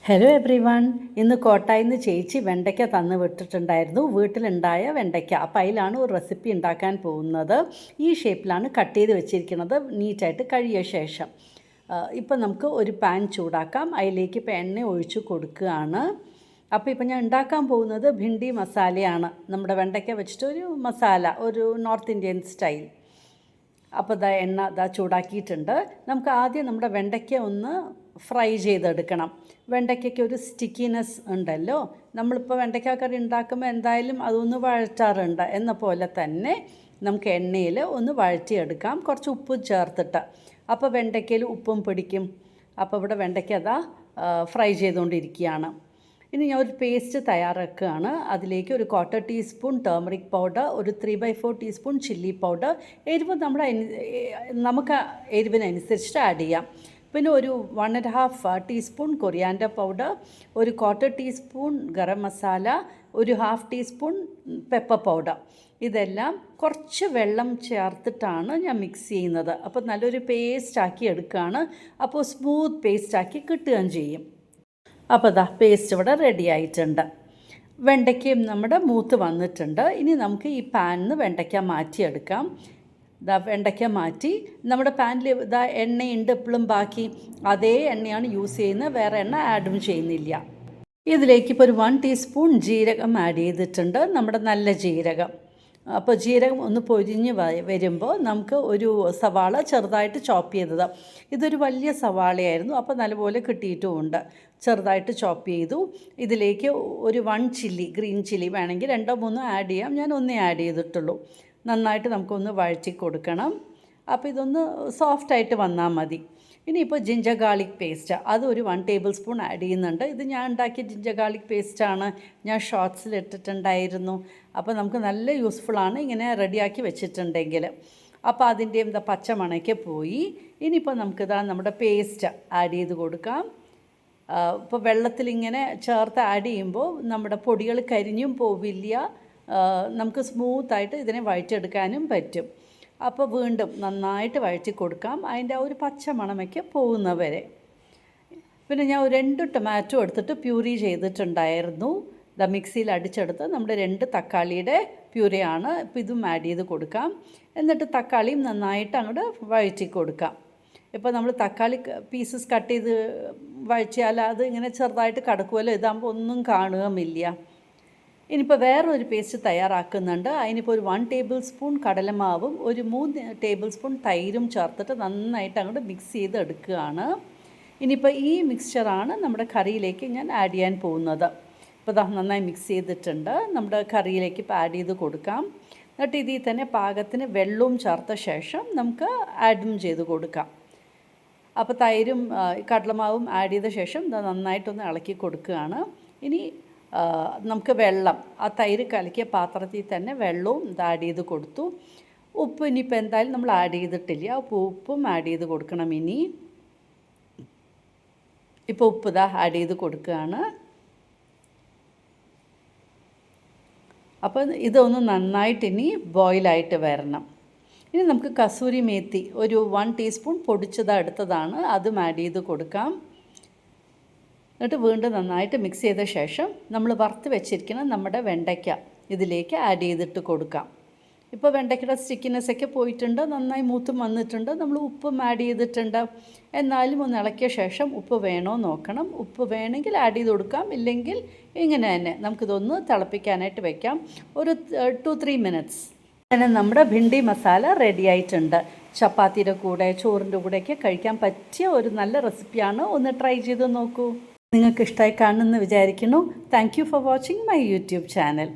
Hello every one. ഇന്ന് കോട്ടായിൽ നിന്ന് ചേച്ചി വെണ്ടയ്ക്ക തന്ന് വിട്ടിട്ടുണ്ടായിരുന്നു. വീട്ടിലുണ്ടായ വെണ്ടയ്ക്ക. അപ്പം അതിലാണ് ഒരു റെസിപ്പി ഉണ്ടാക്കാൻ പോകുന്നത്. ഈ ഷേപ്പിലാണ് കട്ട് ചെയ്ത് വെച്ചിരിക്കുന്നത്, നീറ്റായിട്ട് കഴുകിയ ശേഷം. ഇപ്പം നമുക്ക് ഒരു പാൻ ചൂടാക്കാം. അതിലേക്ക് ഇപ്പം എണ്ണ ഒഴിച്ച് കൊടുക്കുകയാണ്. അപ്പോൾ ഇപ്പം ഞാൻ ഉണ്ടാക്കാൻ പോകുന്നത് ഭിണ്ടി മസാലയാണ്. നമ്മുടെ വെണ്ടയ്ക്ക വെച്ചിട്ട് ഒരു മസാല, ഒരു നോർത്ത് ഇന്ത്യൻ സ്റ്റൈൽ. അപ്പോൾ എണ്ണ ചൂടാക്കിയിട്ടുണ്ട്. നമുക്ക് ആദ്യം നമ്മുടെ വെണ്ടയ്ക്ക ഒന്ന് ഫ്രൈ ചെയ്തെടുക്കണം. വെണ്ടയ്ക്കയ്ക്ക് ഒരു സ്റ്റിക്കിനെസ് ഉണ്ടല്ലോ. നമ്മളിപ്പോൾ വെണ്ടയ്ക്ക കറി ഉണ്ടാക്കുമ്പോൾ എന്തായാലും അതൊന്ന് വഴറ്റാറുണ്ട്. എന്ന പോലെ തന്നെ നമുക്ക് എണ്ണയിൽ ഒന്ന് വഴറ്റിയെടുക്കാം, കുറച്ച് ഉപ്പ് ചേർത്തിട്ട്. അപ്പോൾ വെണ്ടയ്ക്കയിൽ ഉപ്പും പിടിക്കും. അപ്പോൾ ഇവിടെ വെണ്ടയ്ക്ക ഫ്രൈ ചെയ്തുകൊണ്ടിരിക്കുകയാണ്. ഇനി ഞാൻ ഒരു പേസ്റ്റ് തയ്യാറാക്കുകയാണ്. അതിലേക്ക് ഒരു 1/4 ടീസ്പൂൺ ടേമറിക് പൗഡർ, ഒരു 3/4 ടീസ്പൂൺ ചില്ലി പൗഡർ. എരിവ് നമുക്ക് എരിവിനനുസരിച്ചിട്ട് ആഡ് ചെയ്യാം. പിന്നെ ഒരു 1.5 ടീസ്പൂൺ കൊറിയാൻഡർ പൗഡർ, ഒരു 1/4 ടീസ്പൂൺ ഗരം മസാല, ഒരു 1/2 ടീസ്പൂൺ പെപ്പർ പൗഡർ. ഇതെല്ലാം കുറച്ച് വെള്ളം ചേർത്തിട്ടാണ് ഞാൻ മിക്സ് ചെയ്യുന്നത്. അപ്പോൾ നല്ലൊരു പേസ്റ്റാക്കി എടുക്കുകയാണ്. അപ്പോൾ സ്മൂത്ത് പേസ്റ്റാക്കി കിട്ടുകയും ചെയ്യും. അപ്പോൾ പേസ്റ്റ് ഇവിടെ റെഡി ആയിട്ടുണ്ട്. വെണ്ടയ്ക്കയും നമ്മുടെ മൂത്ത് വന്നിട്ടുണ്ട്. ഇനി നമുക്ക് ഈ പാനിൽ നിന്ന് വെണ്ടയ്ക്ക മാറ്റിയെടുക്കാം. വെണ്ടയ്ക്ക മാറ്റി നമ്മുടെ പാനിൽ എണ്ണയുണ്ട് എപ്പോഴും ബാക്കി. അതേ എണ്ണയാണ് യൂസ് ചെയ്യുന്നത്, വേറെ എണ്ണ ആഡും ചെയ്യുന്നില്ല. ഇതിലേക്ക് ഇപ്പോൾ ഒരു 1 ടീസ്പൂൺ ജീരകം ആഡ് ചെയ്തിട്ടുണ്ട്, നമ്മുടെ നല്ല ജീരകം. അപ്പോൾ ജീരകം ഒന്ന് പൊരിഞ്ഞ് വരുമ്പോൾ നമുക്ക് ഒരു സവാള ചെറുതായിട്ട് ചോപ്പ് ചെയ്തത്. ഇതൊരു വലിയ സവാളയായിരുന്നു, അപ്പോൾ നല്ലപോലെ കിട്ടിയിട്ടുമുണ്ട്. ചെറുതായിട്ട് ചോപ്പ് ചെയ്തു. ഇതിലേക്ക് ഒരു 1 ചില്ലി, ഗ്രീൻ ചില്ലി വേണമെങ്കിൽ 2-3 ആഡ് ചെയ്യാം. ഞാൻ ഒന്നേ ആഡ് ചെയ്തിട്ടുള്ളൂ. നന്നായിട്ട് നമുക്കൊന്ന് വഴറ്റി കൊടുക്കണം. അപ്പോൾ ഇതൊന്ന് സോഫ്റ്റായിട്ട് വന്നാൽ മതി. ഇനിയിപ്പോൾ ജിഞ്ചർ ഗാർലിക് പേസ്റ്റ് അതൊരു 1 ടേബിൾ സ്പൂൺ ആഡ് ചെയ്യുന്നുണ്ട്. ഇത് ഞാൻ ഉണ്ടാക്കിയ ജിഞ്ചർ ഗാർലിക് പേസ്റ്റാണ്, ഞാൻ ഷോർട്സിൽ ഇട്ടിട്ടുണ്ടായിരുന്നു. അപ്പോൾ നമുക്ക് നല്ല യൂസ്ഫുള്ളാണ് ഇങ്ങനെ റെഡിയാക്കി വെച്ചിട്ടുണ്ടെങ്കിൽ. അപ്പോൾ അതിൻ്റെയും പച്ചമണയ്ക്ക് പോയി. ഇനിയിപ്പോൾ നമുക്കിതാ നമ്മുടെ പേസ്റ്റ് ആഡ് ചെയ്ത് കൊടുക്കാം. ഇപ്പോൾ വെള്ളത്തിലിങ്ങനെ ചേർത്ത് ആഡ് ചെയ്യുമ്പോൾ നമ്മുടെ പൊടികൾ കരിഞ്ഞും പോവില്ല. നമുക്ക് സ്മൂത്തായിട്ട് ഇതിനെ വഴറ്റിയെടുക്കാനും പറ്റും. അപ്പോൾ വീണ്ടും നന്നായിട്ട് വഴറ്റി കൊടുക്കാം, അതിൻ്റെ ഒരു പച്ച മണമൊക്കെ പോകുന്നവരെ. പിന്നെ ഞാൻ 2 ടൊമാറ്റോ എടുത്തിട്ട് പ്യൂരി ചെയ്തിട്ടുണ്ടായിരുന്നു. മിക്സിയിൽ അടിച്ചെടുത്ത് നമ്മുടെ 2 തക്കാളിയുടെ പ്യൂരിയാണ്. ഇപ്പോൾ ഇതും ആഡ് ചെയ്ത് കൊടുക്കാം. എന്നിട്ട് തക്കാളിയും നന്നായിട്ട് അങ്ങോട്ട് വഴറ്റി കൊടുക്കാം. ഇപ്പോൾ നമ്മൾ തക്കാളി പീസസ് കട്ട് ചെയ്ത് വഴറ്റിയാൽ അത് ഇങ്ങനെ ചെറുതായിട്ട് കടക്കുമല്ലോ. ഇതാകുമ്പോൾ ഒന്നും കാണുകയുമില്ല. ഇനിയിപ്പോൾ വേറൊരു പേസ്റ്റ് തയ്യാറാക്കുന്നുണ്ട്. അതിനിപ്പോൾ ഒരു 1 ടേബിൾ സ്പൂൺ കടലമാവും ഒരു 3 ടേബിൾ സ്പൂൺ തൈരും ചേർത്തിട്ട് നന്നായിട്ട് അങ്ങോട്ട് മിക്സ് ചെയ്ത് എടുക്കുകയാണ്. ഇനിയിപ്പോൾ ഈ മിക്സ്ചറാണ് നമ്മുടെ കറിയിലേക്ക് ഞാൻ ആഡ് ചെയ്യാൻ പോകുന്നത്. ഇപ്പോൾ നന്നായി മിക്സ് ചെയ്തിട്ടുണ്ട്. നമ്മുടെ കറിയിലേക്ക് ഇപ്പോൾ ആഡ് ചെയ്ത് കൊടുക്കാം. എന്നിട്ട് ഇതിൽ തന്നെ പാകത്തിന് വെള്ളവും ചേർത്ത ശേഷം നമുക്ക് ആഡും ചെയ്ത് കൊടുക്കാം. അപ്പോൾ തൈരും കടലമാവും ആഡ് ചെയ്ത ശേഷം നന്നായിട്ടൊന്ന് ഇളക്കി കൊടുക്കുകയാണ്. ഇനി നമുക്ക് വെള്ളം, ആ തൈര് കലക്കിയ പാത്രത്തിൽ തന്നെ വെള്ളവും ആഡ് ചെയ്ത് കൊടുത്തു. ഉപ്പ് ഇനിയിപ്പോൾ എന്തായാലും നമ്മൾ ആഡ് ചെയ്തിട്ടില്ല, അപ്പോൾ ഉപ്പും ആഡ് ചെയ്ത് കൊടുക്കണം. ഇനി ഇപ്പോൾ ഉപ്പ് ആഡ് ചെയ്ത് കൊടുക്കുകയാണ്. അപ്പോൾ ഇതൊന്ന് നന്നായിട്ട് ഇനി ബോയിലായിട്ട് വരണം. ഇനി നമുക്ക് കസൂരി മേത്തി ഒരു 1 ടീസ്പൂൺ എടുത്തതാണ്, അതും ആഡ് ചെയ്ത് കൊടുക്കാം. എന്നിട്ട് വീണ്ടും നന്നായിട്ട് മിക്സ് ചെയ്ത ശേഷം നമ്മൾ വറുത്ത് വെച്ചിരിക്കുന്ന നമ്മുടെ വെണ്ടയ്ക്ക ഇതിലേക്ക് ആഡ് ചെയ്തിട്ട് കൊടുക്കാം. ഇപ്പോൾ വെണ്ടയ്ക്കയുടെ സ്റ്റിക്കിനെസ്സൊക്കെ പോയിട്ടുണ്ട്, നന്നായി മൂത്തും വന്നിട്ടുണ്ട്. നമ്മൾ ഉപ്പും ആഡ് ചെയ്തിട്ടുണ്ട്. എന്നാലും ഒന്ന് ഇളക്കിയ ശേഷം ഉപ്പ് വേണോ നോക്കണം. ഉപ്പ് വേണമെങ്കിൽ ആഡ് ചെയ്ത് കൊടുക്കാം, ഇല്ലെങ്കിൽ ഇങ്ങനെ തന്നെ നമുക്കിതൊന്ന് തിളപ്പിക്കാനായിട്ട് വയ്ക്കാം ഒരു 2-3 മിനിറ്റ്സ്. അങ്ങനെ നമ്മുടെ ഭിണ്ടി മസാല റെഡി ആയിട്ടുണ്ട്. ചപ്പാത്തിയുടെ കൂടെ ചോറിൻ്റെ കൂടെയൊക്കെ കഴിക്കാൻ പറ്റിയ ഒരു നല്ല റെസിപ്പിയാണ്. ഒന്ന് ട്രൈ ചെയ്ത് നോക്കൂ. നിങ്ങൾക്ക് ഇഷ്ടമായി കാണുമെന്ന് വിചാരിക്കുന്നു. Thank you for watching my YouTube channel.